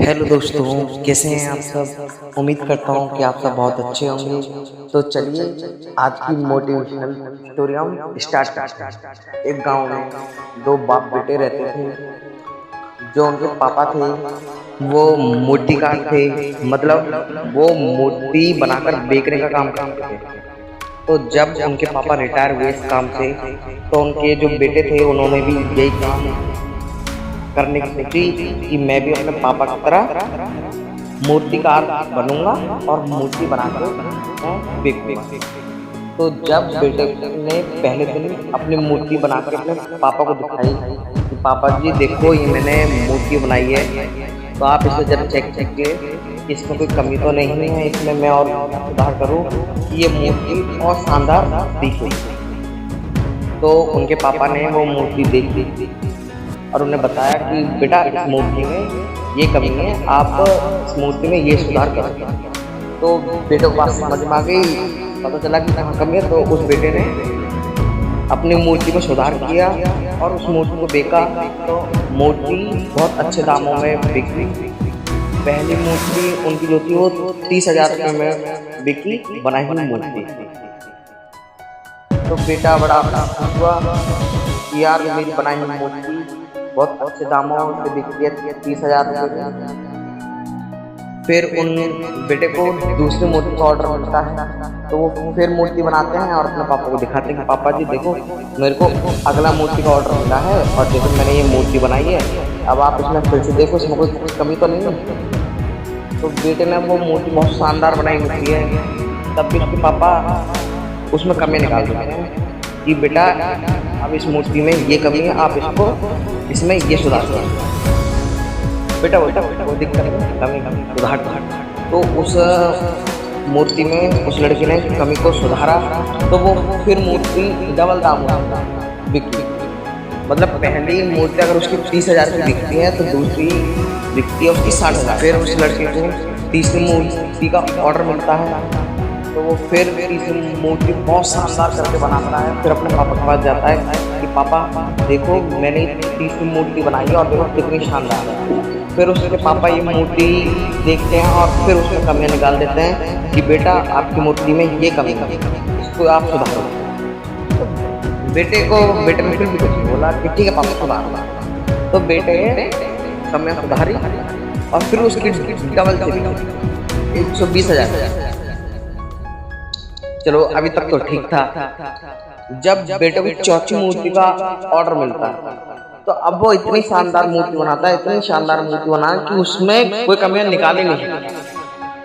Hello दोस्तों, कैसे हैं आप सब। उम्मीद करता हूँ कि आप सब बहुत अच्छे होंगे। तो चलिए आज की मोटिवेशनल स्टोरी हम स्टार्ट करते हैं। एक गांव में दो बाप बेटे रहते थे। जो उनके पापा थे वो मूर्तिकार थे, मतलब वो मूर्ति बनाकर बेचने का काम करते थे। तो जब उनके पापा रिटायर हुए इस काम से, तो उनके जो बेटे थे उन्होंने भी यही काम करने की सोची कि मैं भी अपने पापा की तरह मूर्तिकार बनूंगा और मूर्ति बनाकर मैं बेचूंगा। तो जब बेटे ने पहले दिन अपनी मूर्ति बनाकर अपने पापा को दिखाई कि पापा जी देखो ये मैंने मूर्ति बनाई है, तो आप इसे जरा चेक कीजिए इसमें कोई कमी तो नहीं है, इसमें मैं और सुधार करूँ कि ये मूर्ति और शानदार दिखे। तो उनके पापा ने वो मूर्ति देखी और उन्हें बताया कि बेटा इस मूर्ति में ये कमी है, आप इस मूर्ति में ये सुधार करो। तो बेटे को बात समझ में आ गई, पता चला कि कहाँ कमी है। तो उस बेटे ने अपनी मूर्ति में सुधार किया और उस मूर्ति को बेचा। तो मूर्ति बहुत अच्छे दामों में बिकी। पहली मूर्ति उनकी जो थी वो 30,000 रुपये में बिकी, बनाई हुई मूर्ति। तो बेटा बड़ा खुश हुआ कि यार मेरी बनाई हुई मूर्ति बहुत अच्छे दामों से बिकी है, 30,000 रुपये। फिर उन बेटे को दूसरी मूर्ति का ऑर्डर मिलता है, तो वो फिर मूर्ति बनाते हैं और अपने पापा को दिखाते हैं कि पापा जी देखो मेरे को अगला मूर्ति का ऑर्डर मिला है और देखो मैंने ये मूर्ति बनाई है, अब आप इसमें फिर से देखो इसमें कोई कमी तो नहीं है। तो बेटे ने वो मूर्ति बहुत शानदार बनाई होती है, तब भी उसके पापा उसमें कमी निकाल देते हैं कि बेटा अब इस मूर्ति में ये कमी है, आप इसमें ये सुधार करें। बेटा वो दिक्कत कमी सुधार। तो उस मूर्ति में उस लड़की ने कमी को सुधारा, तो वो फिर मूर्ति डबल दाम बिकी। मतलब पहली मूर्ति अगर उसकी 30,000 की बिकती है तो दूसरी बिकती है उसकी 60,000। फिर उस लड़के को तीसरी मूर्ति का ऑर्डर मिलता है, तो वो फिर तीसरी मूर्ति बहुत शानदार करके बनाता है। फिर अपने पापा के पास जाता है कि पापा देखो मैंने तीसरी मूर्ति बनाई है और देखो कितनी शानदार है। फिर उसके पापा ये मूर्ति देखते हैं और फिर उसमें कमियां निकाल देते हैं कि बेटा आपकी मूर्ति में ये कमी है, इसको आप सुधारो। बेटे ने फिर भी कुछ बोला कि ठीक है पापा सुधार। तो बेटे ने कमियां सुधारी और फिर उसकी डबल से 120,000। चलो अभी तक तो ठीक था। जब बेटे को चौथी मूर्ति का ऑर्डर मिलता है, तो अब वो इतनी शानदार मूर्ति बनाता है, इतनी शानदार मूर्ति बना कि उसमें कोई कमियां निकाली नहीं।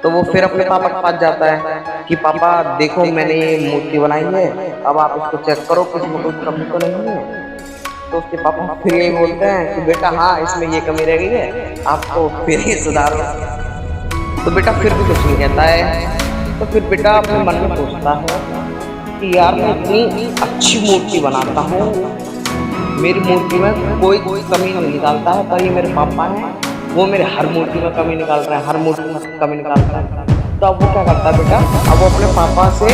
तो वो फिर अपने पापा के पास जाता है कि पापा देखो मैंने ये मूर्ति बनाई है, अब आप इसको चेक करो कि इसमें कोई कमी तो नहीं है। तो उसके पापा फिर यही बोलते हैं कि बेटा हाँ इसमें ये कमी रह गई है, आपको फिर ये सुधारो। तो बेटा फिर भी कुछ नहीं कहता है। तो फिर बेटा अपने मन में सोचता है कि यार मैं इतनी अच्छी मूर्ति बनाता हूँ, मेरी मूर्ति में कोई कमी नहीं निकालता है, पर ये मेरे पापा हैं वो मेरे हर मूर्ति में कमी निकाल रहे हैं, हर मूर्ति में कमी निकालता है। तो अब वो क्या करता है बेटा, अब वो अपने पापा से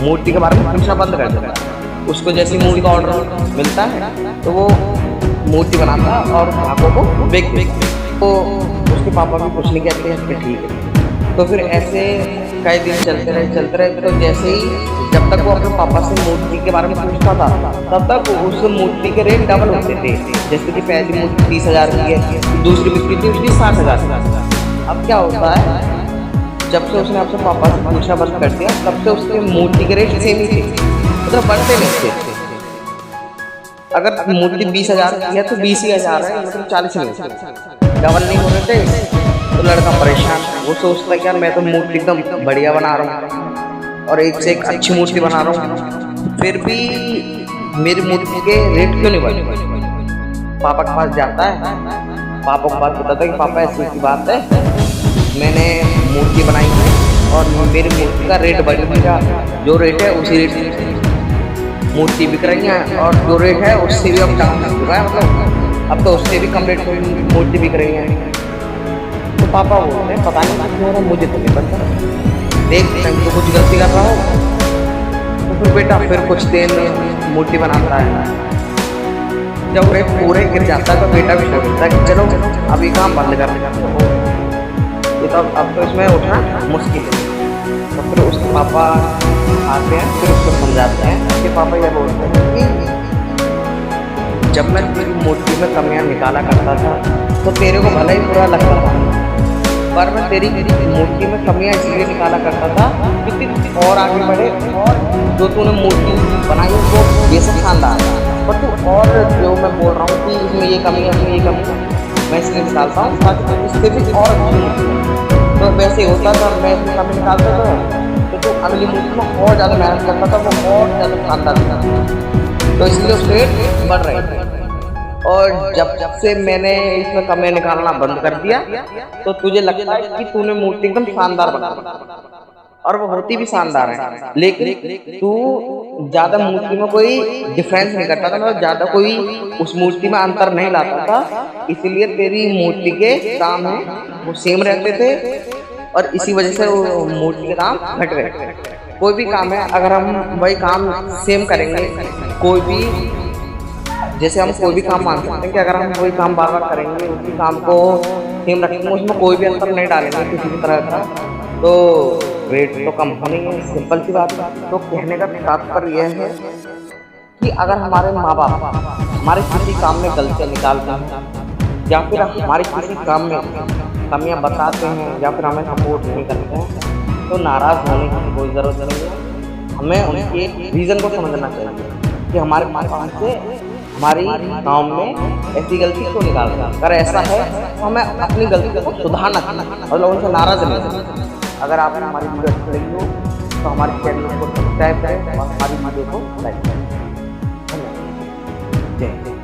मूर्ति के बारे में पूछना बंद कर देता है। उसको जैसी मूर्ति का ऑर्डर मिलता है तो वो मूर्ति बनाता है और ग्राहकों को बेच। तो उसके पापा भी कुछ नहीं कहते हैं कि ठीक है। तो फिर ऐसे कई दिन चलते रहे। तो जैसे ही जब तक वो अपने पापा से मूर्ति के बारे में पूछता था, तब तक उस मूर्ति के रेट डबल होते थे। जैसे कि पहली मूर्ति 30,000 की है, दूसरी बिकती थी उसकी 60,000। अब क्या होता है, जब से उसने अपने पापा से पूछना बंद कर दिया तब से उसके मूर्ति के रेट सेम ही थे, मतलब बढ़ते नहीं थे। अगर मूर्ति 20,000 की है तो 20,000 है, मतलब 40 नहीं, डबल नहीं हो रहे थे। तो लड़का परेशान, वो सोचता है कि यार मैं तो मूर्ति एकदम बढ़िया बना रहा हूँ और एक से एक अच्छी मूर्ति बना रहा हूँ, फिर भी मेरी मूर्ति के रेट क्यों नहीं बढ़े। पापा के पास जाता है, पापा को बात बताता है कि पापा ऐसी की बात है, मैंने मूर्ति बनाई है और मेरी मूर्ति का रेट बढ़ गया, जो रेट है उसी रेट से मूर्ति बिक रही है और जो रेट है उससे भी अब डाउन हो चुका है, मतलब अब तो उससे भी कम रेट में मूर्ति बिक रही है। तो पापा बोलते हैं पता नहीं क्यों हो रहा, मुझे तो नहीं पता, देख मैं तो कुछ गलती कर रहा हूँ। तो फिर बेटा फिर कुछ दिन मूर्ति बनाता है। जब वे पूरे गिर जाता है तो बेटा भी सोचता है कि चलो अभी काम बंद कर देगा। ये तो अब तो इसमें उठना मुश्किल है। तो फिर उसके पापा आते हैं, फिर उसको समझाते हैं। उसके पापा ये बोलते हैं कि जब मैं तेरी मूर्ति में कमियां निकाला करता था तो तेरे को भले ही बुरा लगता था, पर मैं तेरी मूर्ति में कमियां इसलिए निकाला करता था कि तू और आगे बढ़े, और जो तूने मूर्ति बनाई है वो बेशक शानदार है, पर तू और जो मैं बोल रहा हूँ कि इसमें ये कमी है, इसमें ये कमी है, मैं इसलिए निकालता हूँ ताकि तू इससे भी और अच्छी मूर्ति बने। तो वैसे होता था, मैं इसमें कमी निकालता था तो तू अगली मूर्ति में और ज़्यादा मेहनत करता था, वो और ज़्यादा शानदार दिखता था। तो इसलिए उसके बढ़ रहे थे। और जब से मैंने इसमें कमियां निकालना बंद कर दिया तो तुझे लगता है कि तूने मूर्ति एकदम शानदार बना दी, और वो होती भी शानदार है, लेकिन तू ज्यादा मूर्ति में कोई डिफरेंस नहीं करता था, मतलब ज्यादा कोई उस मूर्ति में अंतर नहीं लाता था, इसलिए तेरी मूर्ति के काम है वो सेम रहते थे, और इसी वजह से वो मूर्ति के काम घट गए। कोई भी काम है अगर हम वही काम सेम करेंगे, कोई भी, जैसे हम कोई भी काम मान सकते हैं कि अगर हम कोई काम बार बार करेंगे, उसी काम को सेम रखेंगे, उसमें कोई भी अंतर नहीं डालेंगे किसी भी तरह का, तो रेट तो कम होनी है, सिंपल सी बात है। तो कहने का तात्पर्य यह है कि अगर हमारे माँ बाप हमारे किसी काम में गलतियाँ निकालते हैं, या फिर हमारे किसी काम में कमियाँ बताते हैं, या फिर हमें सपोर्ट नहीं करते हैं, तो नाराज़ होने की कोई ज़रूरत नहीं है। हमें उनके रीज़न को समझना चाहिए कि हमारे पापा से हमारी गाँव में ऐसी गलती क्यों निकाल रहे हैं। अगर ऐसा है तो हमें अपनी गलती को सुधारना चाहिए और लोगों से नाराज़ नहीं होना। अगर आपने हमारी वीडियो अच्छी लगी हो तो हमारे चैनल को सब्सक्राइब करें और हमारी वीडियो को लाइक करें। धन्यवाद। जय हिंद।